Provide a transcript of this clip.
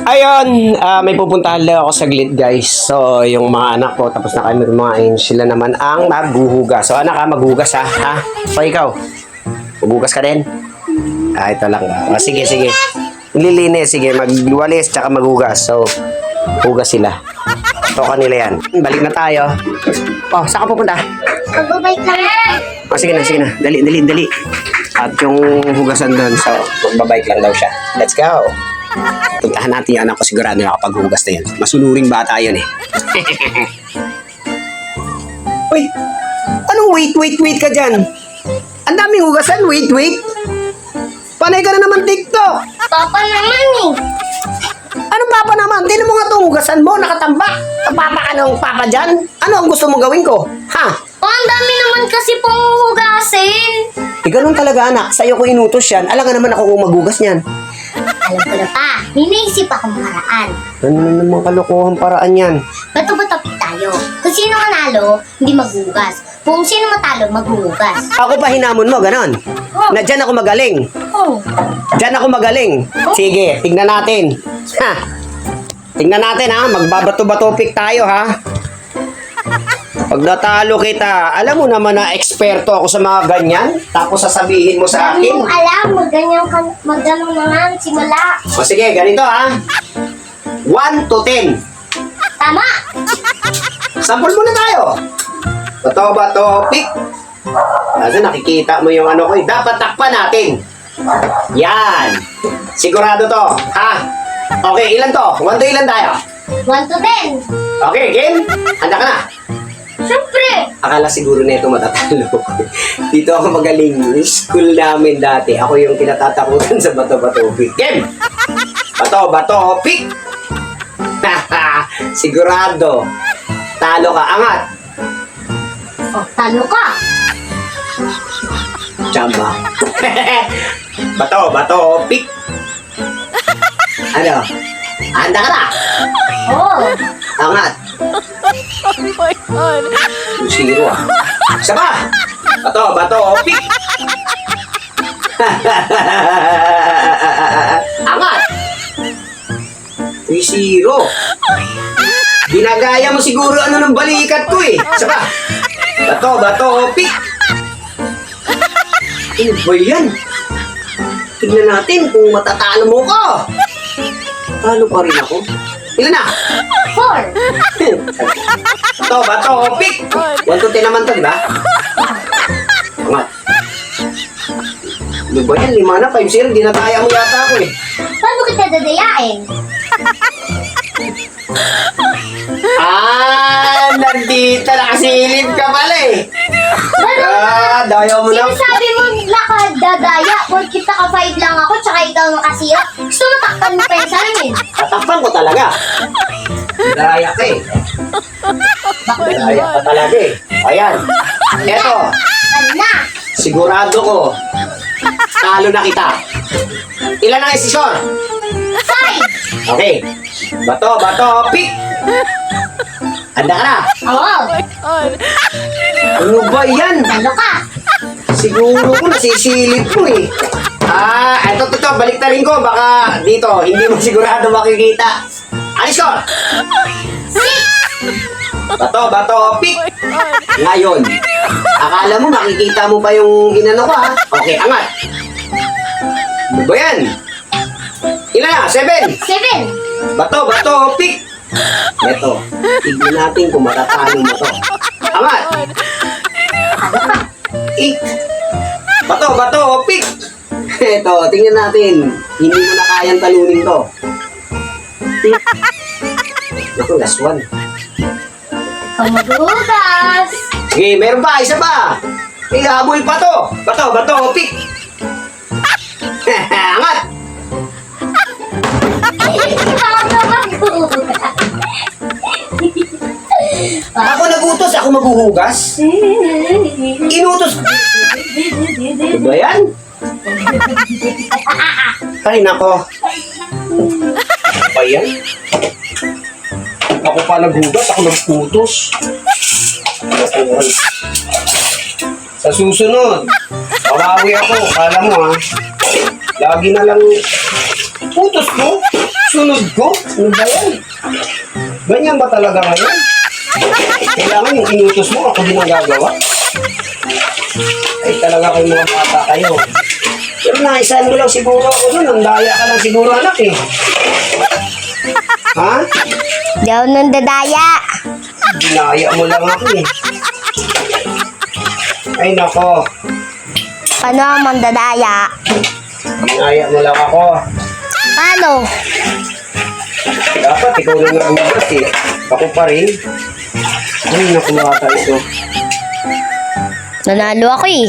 Ayun, may pupuntahan lang ako saglit guys. So, yung mga anak ko, tapos na kami kumain, sila naman ang maghuhugas. So, anak maghugas ha? So, ikaw, maghugas ka din? Ito lang. Sige, sige. Lilinis, sige, magwalis, tsaka maghugas. So, hugas sila. Ito kanila yan. Balik na tayo. Oh, saan ka pupunta? Magbabike lang. Oh, sige na. Dali. At yung hugasan doon, so, magbabike lang daw siya. Let's go. Puntahan natin yung anak ko, sigurado nakapaghugas na yan. Masunuring bata yun eh. Uy, anong wait ka dyan? Ang daming hugasan, wait. Panay ka na naman TikTok. Papa naman eh. Anong papa naman? Tignan mo nga itong hugasan mo, nakatambak. Ang papa ka ng papa dyan? Ano ang gusto mong gawin ko? Ha? Oh, ang dami naman kasi pong hugasin. Ganun talaga anak, sa'yo ko inutos yan. Alam nga naman ako kung maghugas niyan. Alam ko na pa, may naisip akong paraan. Ano na naman kalokohan paraan yan? Bato-bato pick tayo. Kung sino manalo, hindi maghugas. Kung sino matalo, maghugas. Ako pa hinamon mo, ganon. Na dyan ako magaling. Oh. Diyan ako magaling. Sige, tignan natin. Ha? Tignan natin ha, magbabato-bato pick tayo ha. Pag natalo kita, alam mo naman na eksperto ako sa mga ganyan. Tapos sasabihin mo sa Dami akin. mong alam, magano na nga, simula. O sige, ganito ha. 1 to 10. Tama! Sample muna tayo. Bato-bato pick. Kasi nakikita mo yung ano ko. Dapat takpan natin. Yan. Sigurado to. Ha? Okay, ilan to? 1 to ilan tayo? 1 to 10. Okay, game? Handa ka na? Siyempre! Akala siguro na ito matatalo ko. Dito ako magaling. School namin dati. Ako yung kinatatakutan sa bato-bato pick. Game! Bato-bato pick! Sigurado. Talo ka. Angat. Oh, talo ka. Chamba. Bato-bato pick. Ano? Handa ka na? Oh. Angat. Oh my God. Zero ah. Isa pa. Bato, pick. Angat. 3-0. Ginagaya mo siguro ano ng balikat ko eh. Isa pa. Bato, pick. Ano ba yan? Tignan natin kung matatalo mo ko. Talo pa rin ako. Ilan na? 4. Bato, pick. 1 to 10 naman to, di ba? Angat. Ano ba yan? 5 na, 5-0. Di na kaya mo yata ako eh. Paano kita dadayain? Nandito. Nakasilip ka pala eh. Daya mo na. Sinasabi mo lakad dadaya, kung kita ka 5 lang ako, tsaka ikaw nakasira. Gusto mo takpan mo pa yung salamin. Tatakpan ko talaga. Daya ka eh. Daya ka talaga eh. Ayan. Eto. Ano na? Sigurado ko. Talo na kita. Ilan ang isisyon? 5. Okay. Bato, pick. Handa ka na? Oo. God. Ano ba yan? Talo ka. Siguro ko nasisilip ko eh. Eto, balik na rin ko. Baka dito, hindi mo sigurado makikita. Alis ko! 6. Bato, pick. Ngayon, akala mo makikita mo pa yung inano ko ha? Okay, angat. Ano ba yan? Ilan na? 7. 7. Bato, pick. Eto, tignan natin kung matatalo mo to. Angat. 8. Bato, pick. Eto, tingnan natin. Hindi mo na kayang talunin to. Naku, last one. Ikaw maghugas. Sige, meron pa, isa pa. Habol pa to. Bato, pick. Angat. Ikaw na maghugas. Ako nagutos, ako maghuhugas. Inutos. Ano ba yan? Ay, nako. Ano ba yan? Ako pa naghugas, ako nagputos. Sa susunod, bawawi ako. Kala mo ha, lagi na lang putos mo. Sunod ko? Ano ba yan? Ganyan ba talaga ngayon? Kailangan yung inutos mo, ako din ang gagawa. Ay talaga kayo mga bata kayo. Pero naisahan mo lang siguro ako dun. Ang daya ka lang siguro anak eh. Ha? Di ako nang dadaya. Dinaya mo lang ako eh. Ay nako. Ano ang mandadaya? Dinaya mo lang ako. Paano? Dapat ikaw lang nagugas eh. Ako pa rin. Ay naku ata ito. Nanalo ako eh.